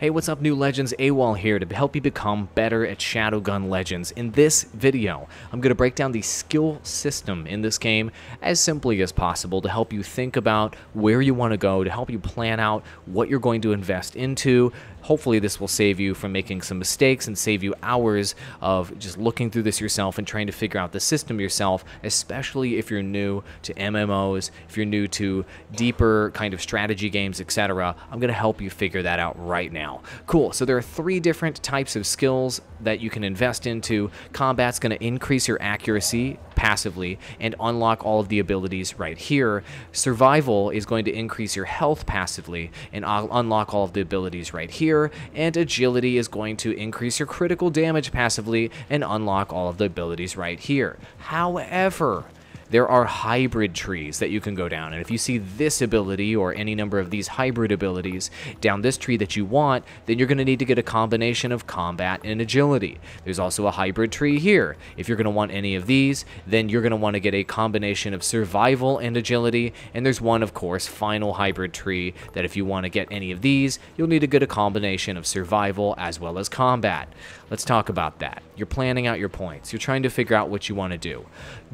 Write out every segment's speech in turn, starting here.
Hey, what's up, new Legends? Awall here to help you become better at Shadowgun Legends. In this video, I'm going to break down the skill system in this game as simply as possible to help you think about where you want to go, to help you plan out what you're going to invest into. Hopefully this will save you from making some mistakes and save you hours of just looking through this yourself and trying to figure out the system yourself, especially if you're new to MMOs, if you're new to deeper kind of strategy games, etc. I'm going to help you figure that out right now. Cool. So there are 3 different types of skills that you can invest into. Combat's going to increase your accuracy passively and unlock all of the abilities right here. Survival is going to increase your health passively and unlock all of the abilities right here. And agility is going to increase your critical damage passively and unlock all of the abilities right here. However, there are hybrid trees that you can go down, and if you see this ability or any number of these hybrid abilities down this tree that you want, then you're going to need to get a combination of combat and agility. There's also a hybrid tree here. If you're going to want any of these, then you're going to want to get a combination of survival and agility, and there's one, of course, final hybrid tree that if you want to get any of these, you'll need to get a combination of survival as well as combat. Let's talk about that. You're planning out your points. You're trying to figure out what you want to do.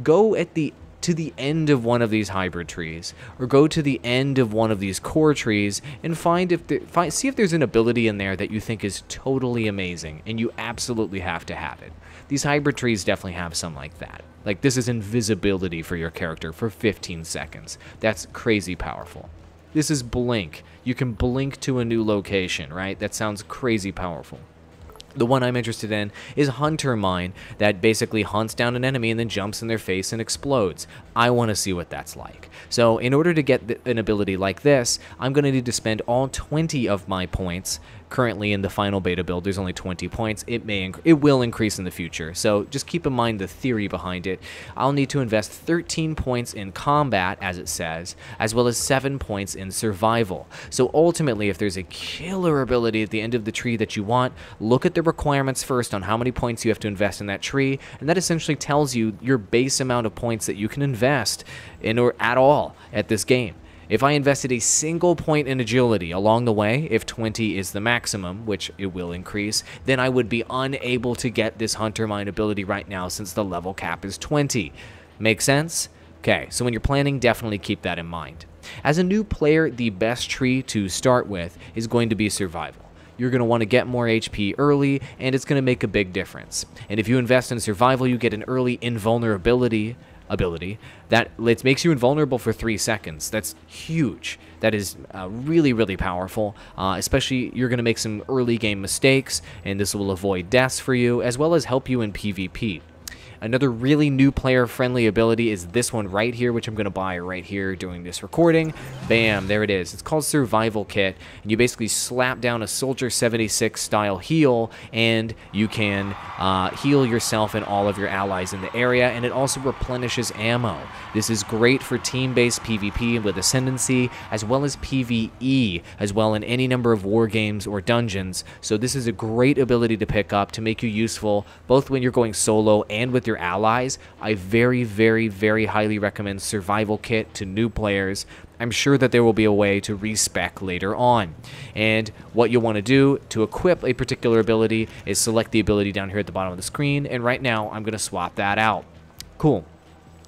Go to the end of one of these hybrid trees, or go to the end of one of these core trees and see if there's an ability in there that you think is totally amazing and you absolutely have to have it. These hybrid trees definitely have some like that. Like, this is invisibility for your character for 15 seconds. That's crazy powerful. This is blink. You can blink to a new location, right? That sounds crazy powerful. The one I'm interested in is Hunter Mine, that basically hunts down an enemy and then jumps in their face and explodes. I want to see what that's like. So in order to get an ability like this, I'm going to need to spend all 20 of my points. Currently in the final beta build, there's only 20 points. It will increase in the future, so just keep in mind the theory behind it. I'll need to invest 13 points in combat, as it says, as well as 7 points in survival. So ultimately, if there's a killer ability at the end of the tree that you want, look at the requirements first on how many points you have to invest in that tree, and that essentially tells you your base amount of points that you can invest in or at all at this game. If I invested a single point in agility along the way, if 20 is the maximum, which it will increase, then I would be unable to get this Hunter Mine ability right now since the level cap is 20. Make sense? Okay, so when you're planning, definitely keep that in mind. As a new player, the best tree to start with is going to be survival. You're going to want to get more HP early, and it's going to make a big difference. And if you invest in survival, you get an early invulnerability ability that makes you invulnerable for 3 seconds. That's huge. That is really, really powerful, especially you're going to make some early game mistakes, and this will avoid deaths for you, as well as help you in PvP. Another really new player-friendly ability is this one right here, which I'm going to buy right here during this recording. Bam, there it is. It's called Survival Kit, and you basically slap down a Soldier 76 style heal, and you can heal yourself and all of your allies in the area, and it also replenishes ammo. This is great for team-based PvP with Ascendancy, as well as PvE, as well in any number of war games or dungeons. So this is a great ability to pick up to make you useful, both when you're going solo and with your allies. I very, very, very highly recommend Survival Kit to new players. I'm sure that there will be a way to respec later on. And what you'll want to do to equip a particular ability is select the ability down here at the bottom of the screen, and right now I'm going to swap that out. Cool.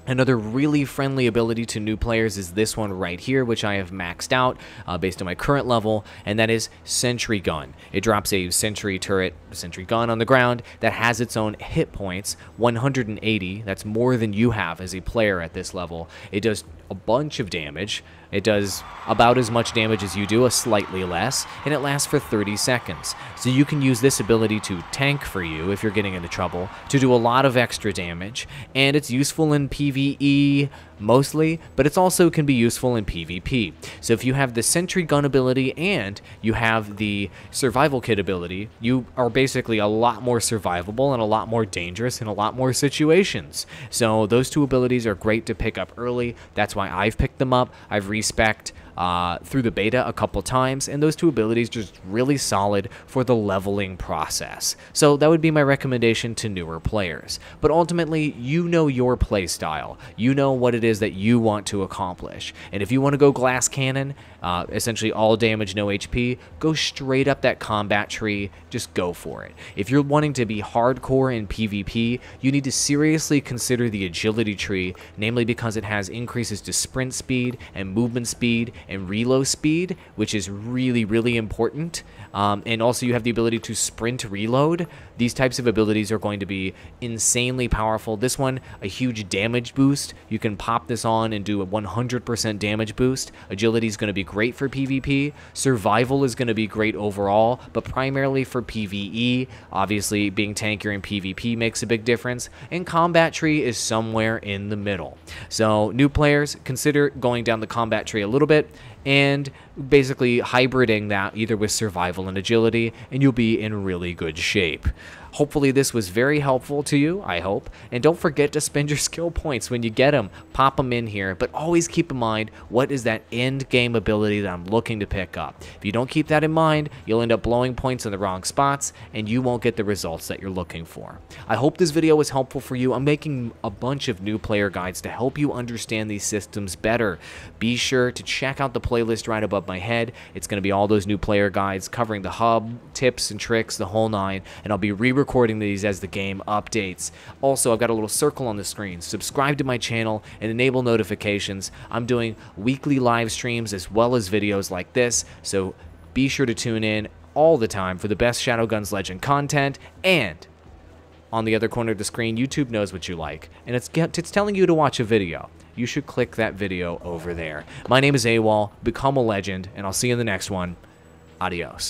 Another really friendly ability to new players is this one right here, which I have maxed out based on my current level, and that is Sentry Gun. It drops a sentry turret, sentry gun on the ground that has its own hit points, 180. That's more than you have as a player at this level. It does a bunch of damage. It does about as much damage as you do, a slightly less, and it lasts for 30 seconds. So you can use this ability to tank for you if you're getting into trouble, to do a lot of extra damage, and it's useful in PvE mostly, but it also can be useful in PvP. So if you have the Sentry Gun ability and you have the Survival Kit ability, you are basically a lot more survivable and a lot more dangerous in a lot more situations. So those 2 abilities are great to pick up early. That's why I've picked them up. I've respec'd through the beta a couple times, and those two abilities just really solid for the leveling process. So that would be my recommendation to newer players. But ultimately, you know your play style. You know what it is that you want to accomplish. And if you want to go glass cannon, essentially all damage, no HP, go straight up that combat tree, just go for it. If you're wanting to be hardcore in PvP, you need to seriously consider the agility tree, namely because it has increases to sprint speed and movement speed and reload speed, which is really, really important. And also you have the ability to sprint reload. These types of abilities are going to be insanely powerful. This one, a huge damage boost. You can pop this on and do a 100% damage boost. Agility is going to be great for PvP. Survival is going to be great overall, but primarily for PvE. Obviously, being tankier in PvP makes a big difference, and combat tree is somewhere in the middle. So new players, consider going down the combat tree a little bit and basically hybriding that either with survival and agility, and you'll be in really good shape. Hopefully this was very helpful to you, I hope. And don't forget to spend your skill points when you get them. Pop them in here, but always keep in mind what is that end game ability that I'm looking to pick up. If you don't keep that in mind, you'll end up blowing points in the wrong spots, and you won't get the results that you're looking for. I hope this video was helpful for you. I'm making a bunch of new player guides to help you understand these systems better. Be sure to check out the playlist right above my head. It's going to be all those new player guides covering the hub, tips and tricks, the whole nine, and I'll be re-recording these as the game updates. Also, I've got a little circle on the screen. Subscribe to my channel and enable notifications. I'm doing weekly live streams as well as videos like this, so be sure to tune in all the time for the best Shadowgun's Legend content. And on the other corner of the screen, YouTube knows what you like, and it's telling you to watch a video. You should click that video over there. My name is Awall. Become a legend, and I'll see you in the next one. Adios.